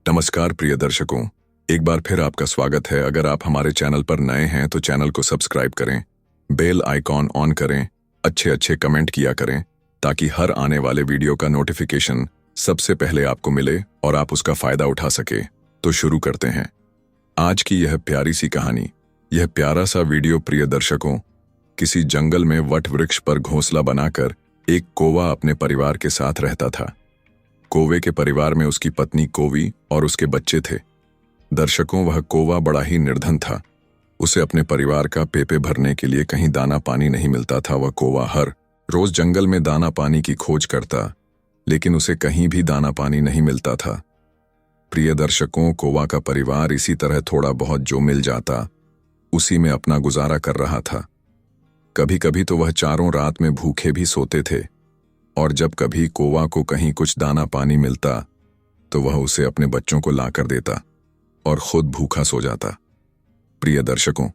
नमस्कार प्रिय दर्शकों, एक बार फिर आपका स्वागत है। अगर आप हमारे चैनल पर नए हैं तो चैनल को सब्सक्राइब करें, बेल आइकॉन ऑन करें, अच्छे कमेंट किया करें ताकि हर आने वाले वीडियो का नोटिफिकेशन सबसे पहले आपको मिले और आप उसका फायदा उठा सके। तो शुरू करते हैं आज की यह प्यारी सी कहानी। यह प्यारा सा वीडियो प्रिय दर्शकों, किसी जंगल में वट वृक्ष पर घोंसला बनाकर एक कौवा अपने परिवार के साथ रहता था। कौवे के परिवार में उसकी पत्नी कोवी और उसके बच्चे थे। दर्शकों, वह कौवा बड़ा ही निर्धन था। उसे अपने परिवार का पेट भरने के लिए कहीं दाना पानी नहीं मिलता था। वह कौवा हर रोज जंगल में दाना पानी की खोज करता, लेकिन उसे कहीं भी दाना पानी नहीं मिलता था। प्रिय दर्शकों, कौवा का परिवार इसी तरह थोड़ा बहुत जो मिल जाता उसी में अपना गुजारा कर रहा था। कभी कभी तो वह चारों रात में भूखे भी सोते थे, और जब कभी कौवा को कहीं कुछ दाना पानी मिलता तो वह उसे अपने बच्चों को लाकर देता और खुद भूखा सो जाता। प्रिय दर्शकों,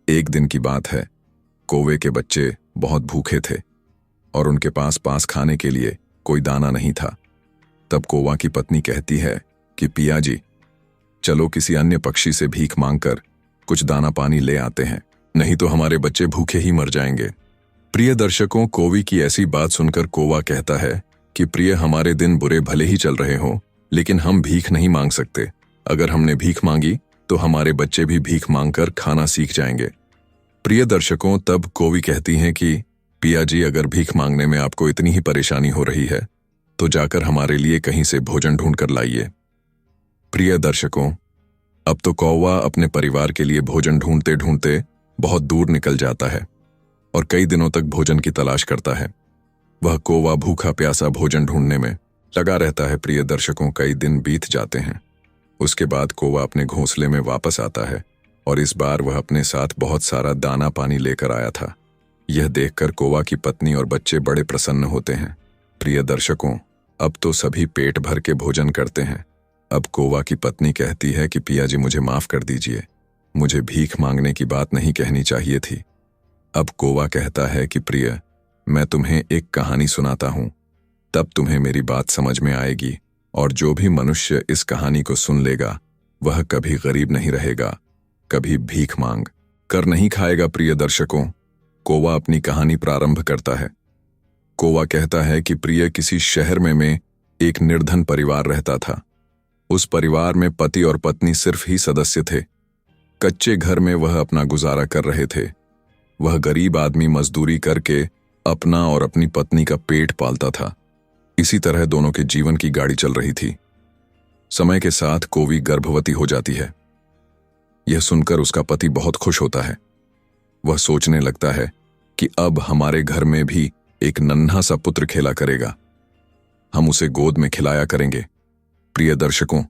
एक दिन की बात है। कौवे के बच्चे बहुत भूखे थे और उनके पास खाने के लिए कोई दाना नहीं था। तब कौवा की पत्नी कहती है कि पिया जी, चलो किसी अन्य पक्षी से भीख मांगकर कुछ दाना पानी ले आते हैं, नहीं तो हमारे बच्चे भूखे ही मर जाएंगे। प्रिय दर्शकों, कौवी की ऐसी बात सुनकर कौवा कहता है कि प्रिय, हमारे दिन बुरे भले ही चल रहे हों, लेकिन हम भीख नहीं मांग सकते। अगर हमने भीख मांगी तो हमारे बच्चे भी भीख मांगकर खाना सीख जाएंगे। प्रिय दर्शकों, तब कौवी कहती हैं कि पिया जी, अगर भीख मांगने में आपको इतनी ही परेशानी हो रही है तो जाकर हमारे लिए कहीं से भोजन ढूंढ कर लाइए। प्रिय दर्शकों, अब तो कौवा अपने परिवार के लिए भोजन ढूंढते ढूंढते बहुत दूर निकल जाता है और कई दिनों तक भोजन की तलाश करता है। वह कौवा भूखा प्यासा भोजन ढूंढने में लगा रहता है। प्रिय दर्शकों, कई दिन बीत जाते हैं। उसके बाद कौवा अपने घोंसले में वापस आता है और इस बार वह अपने साथ बहुत सारा दाना पानी लेकर आया था। यह देखकर कौवा की पत्नी और बच्चे बड़े प्रसन्न होते हैं। प्रिय दर्शकों, अब तो सभी पेट भर के भोजन करते हैं। अब कौवा की पत्नी कहती है कि पिया जी, मुझे माफ कर दीजिए, मुझे भीख मांगने की बात नहीं कहनी चाहिए थी। अब कौवा कहता है कि प्रिय, मैं तुम्हें एक कहानी सुनाता हूं, तब तुम्हें मेरी बात समझ में आएगी, और जो भी मनुष्य इस कहानी को सुन लेगा वह कभी गरीब नहीं रहेगा, कभी भीख मांग कर नहीं खाएगा। प्रिय दर्शकों, कौवा अपनी कहानी प्रारंभ करता है। कौवा कहता है कि प्रिय, किसी शहर में एक निर्धन परिवार रहता था। उस परिवार में पति और पत्नी सिर्फ ही सदस्य थे। कच्चे घर में वह अपना गुजारा कर रहे थे। वह गरीब आदमी मजदूरी करके अपना और अपनी पत्नी का पेट पालता था। इसी तरह दोनों के जीवन की गाड़ी चल रही थी। समय के साथ कौवी गर्भवती हो जाती है। यह सुनकर उसका पति बहुत खुश होता है। वह सोचने लगता है कि अब हमारे घर में भी एक नन्हा सा पुत्र खेला करेगा, हम उसे गोद में खिलाया करेंगे। प्रिय दर्शकों,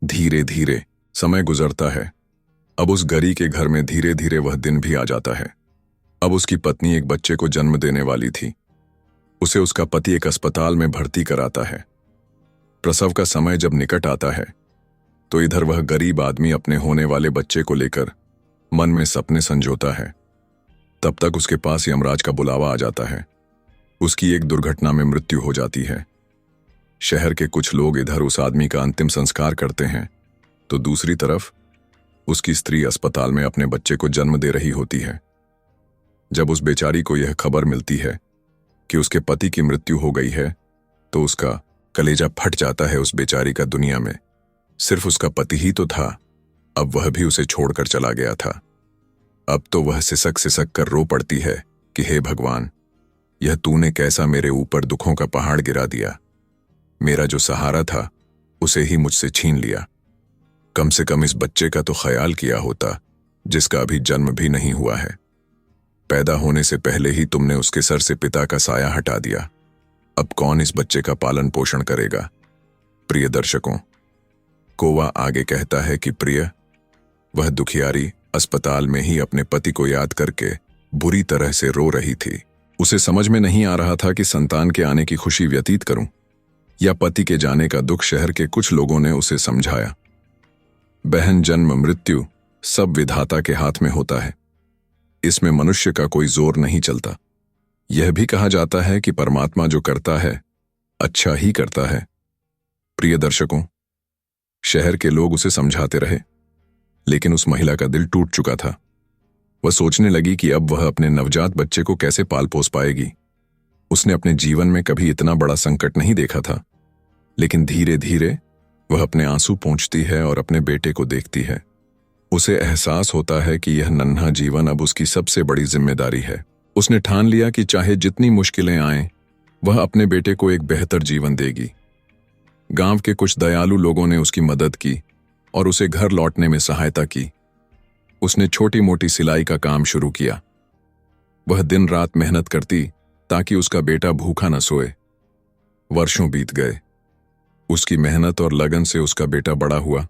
धीरे धीरे समय गुजरता है। अब उस गरीब के घर में धीरे धीरे वह दिन भी आ जाता है। अब उसकी पत्नी एक बच्चे को जन्म देने वाली थी। उसे उसका पति एक अस्पताल में भर्ती कराता है। प्रसव का समय जब निकट आता है तो इधर वह गरीब आदमी अपने होने वाले बच्चे को लेकर मन में सपने संजोता है। तब तक उसके पास यमराज का बुलावा आ जाता है। उसकी एक दुर्घटना में मृत्यु हो जाती है। शहर के कुछ लोग इधर उस आदमी का अंतिम संस्कार करते हैं, तो दूसरी तरफ उसकी स्त्री अस्पताल में अपने बच्चे को जन्म दे रही होती है। जब उस बेचारी को यह खबर मिलती है कि उसके पति की मृत्यु हो गई है तो उसका कलेजा फट जाता है। उस बेचारी का दुनिया में सिर्फ उसका पति ही तो था, अब वह भी उसे छोड़कर चला गया था। अब तो वह सिसक सिसक कर रो पड़ती है कि हे भगवान, यह तूने कैसा मेरे ऊपर दुखों का पहाड़ गिरा दिया। मेरा जो सहारा था उसे ही मुझसे छीन लिया। कम से कम इस बच्चे का तो ख्याल किया होता जिसका अभी जन्म भी नहीं हुआ है। पैदा होने से पहले ही तुमने उसके सर से पिता का साया हटा दिया। अब कौन इस बच्चे का पालन पोषण करेगा। प्रिय दर्शकों, कौवा आगे कहता है कि प्रिय, वह दुखियारी अस्पताल में ही अपने पति को याद करके बुरी तरह से रो रही थी। उसे समझ में नहीं आ रहा था कि संतान के आने की खुशी व्यतीत करूं या पति के जाने का दुख। शहर के कुछ लोगों ने उसे समझाया, बहन, जन्म मृत्यु सब विधाता के हाथ में होता है, इसमें मनुष्य का कोई जोर नहीं चलता। यह भी कहा जाता है कि परमात्मा जो करता है अच्छा ही करता है। प्रिय दर्शकों, शहर के लोग उसे समझाते रहे, लेकिन उस महिला का दिल टूट चुका था। वह सोचने लगी कि अब वह अपने नवजात बच्चे को कैसे पाल पोस पाएगी। उसने अपने जीवन में कभी इतना बड़ा संकट नहीं देखा था, लेकिन धीरे धीरे वह अपने आंसू पोंछती है और अपने बेटे को देखती है। उसे एहसास होता है कि यह नन्हा जीवन अब उसकी सबसे बड़ी जिम्मेदारी है। उसने ठान लिया कि चाहे जितनी मुश्किलें आएं, वह अपने बेटे को एक बेहतर जीवन देगी। गांव के कुछ दयालु लोगों ने उसकी मदद की और उसे घर लौटने में सहायता की। उसने छोटी मोटी सिलाई का काम शुरू किया। वह दिन रात मेहनत करती ताकि उसका बेटा भूखा न सोए। वर्षों बीत गए। उसकी मेहनत और लगन से उसका बेटा बड़ा हुआ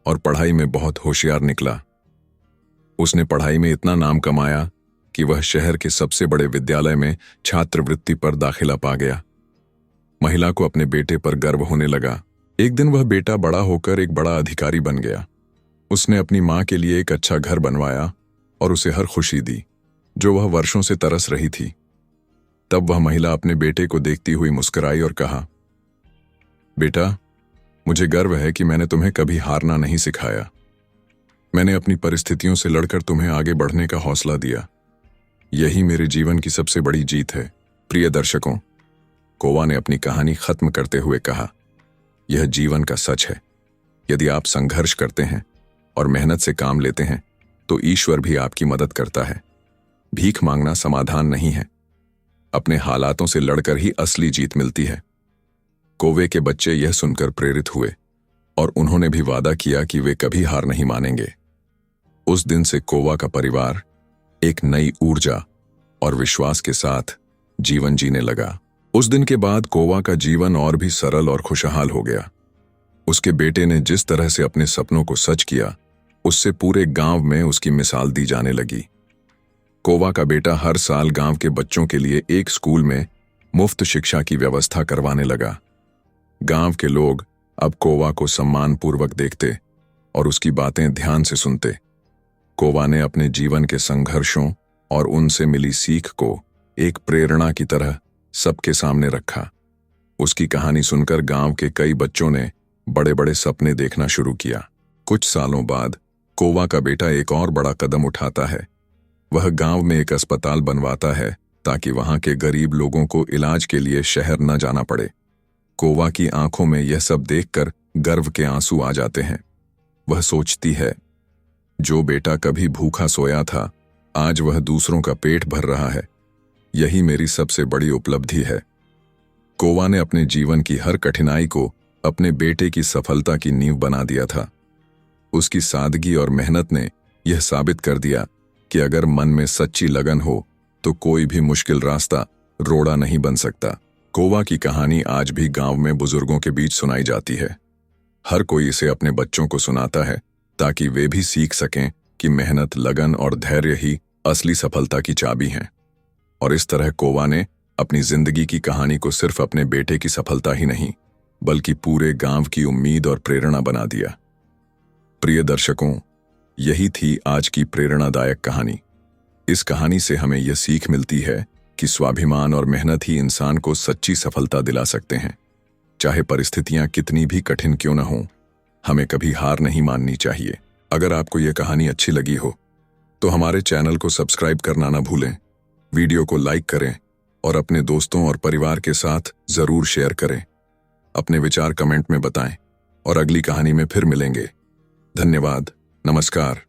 और पढ़ाई में बहुत होशियार निकला। उसने पढ़ाई में इतना नाम कमाया कि वह शहर के सबसे बड़े विद्यालय में छात्रवृत्ति पर दाखिला पा गया। महिला को अपने बेटे पर गर्व होने लगा। एक दिन वह बेटा बड़ा होकर एक बड़ा अधिकारी बन गया। उसने अपनी मां के लिए एक अच्छा घर बनवाया और उसे हर खुशी दी जो वह वर्षों से तरस रही थी। तब वह महिला अपने बेटे को देखती हुई मुस्कुराई और कहा, बेटा, मुझे गर्व है कि मैंने तुम्हें कभी हारना नहीं सिखाया। मैंने अपनी परिस्थितियों से लड़कर तुम्हें आगे बढ़ने का हौसला दिया। यही मेरे जीवन की सबसे बड़ी जीत है। प्रिय दर्शकों, कोवा ने अपनी कहानी खत्म करते हुए कहा, यह जीवन का सच है। यदि आप संघर्ष करते हैं और मेहनत से काम लेते हैं तो ईश्वर भी आपकी मदद करता है। भीख मांगना समाधान नहीं है। अपने हालातों से लड़कर ही असली जीत मिलती है। कोवे के बच्चे यह सुनकर प्रेरित हुए और उन्होंने भी वादा किया कि वे कभी हार नहीं मानेंगे। उस दिन से कोवा का परिवार एक नई ऊर्जा और विश्वास के साथ जीवन जीने लगा। उस दिन के बाद कोवा का जीवन और भी सरल और खुशहाल हो गया। उसके बेटे ने जिस तरह से अपने सपनों को सच किया, उससे पूरे गांव में उसकी मिसाल दी जाने लगी। कोवा का बेटा हर साल गांव के बच्चों के लिए एक स्कूल में मुफ्त शिक्षा की व्यवस्था करवाने लगा। गांव के लोग अब कोवा को सम्मानपूर्वक देखते और उसकी बातें ध्यान से सुनते। कोवा ने अपने जीवन के संघर्षों और उनसे मिली सीख को एक प्रेरणा की तरह सबके सामने रखा। उसकी कहानी सुनकर गांव के कई बच्चों ने बड़े बड़े सपने देखना शुरू किया। कुछ सालों बाद कोवा का बेटा एक और बड़ा कदम उठाता है। वह गांव में एक अस्पताल बनवाता है ताकि वहां के गरीब लोगों को इलाज के लिए शहर न जाना पड़े। कोवा की आंखों में यह सब देखकर गर्व के आंसू आ जाते हैं। वह सोचती है, जो बेटा कभी भूखा सोया था, आज वह दूसरों का पेट भर रहा है। यही मेरी सबसे बड़ी उपलब्धि है। कोवा ने अपने जीवन की हर कठिनाई को अपने बेटे की सफलता की नींव बना दिया था। उसकी सादगी और मेहनत ने यह साबित कर दिया कि अगर मन में सच्ची लगन हो तो कोई भी मुश्किल रास्ता रोड़ा नहीं बन सकता। कोवा की कहानी आज भी गांव में बुजुर्गों के बीच सुनाई जाती है। हर कोई इसे अपने बच्चों को सुनाता है ताकि वे भी सीख सकें कि मेहनत, लगन और धैर्य ही असली सफलता की चाबी हैं। और इस तरह कोवा ने अपनी जिंदगी की कहानी को सिर्फ अपने बेटे की सफलता ही नहीं, बल्कि पूरे गांव की उम्मीद और प्रेरणा बना दिया। प्रिय दर्शकों, यही थी आज की प्रेरणादायक कहानी। इस कहानी से हमें यह सीख मिलती है कि स्वाभिमान और मेहनत ही इंसान को सच्ची सफलता दिला सकते हैं। चाहे परिस्थितियां कितनी भी कठिन क्यों न हों, हमें कभी हार नहीं माननी चाहिए। अगर आपको यह कहानी अच्छी लगी हो तो हमारे चैनल को सब्सक्राइब करना ना भूलें, वीडियो को लाइक करें और अपने दोस्तों और परिवार के साथ जरूर शेयर करें। अपने विचार कमेंट में बताएं और अगली कहानी में फिर मिलेंगे। धन्यवाद। नमस्कार।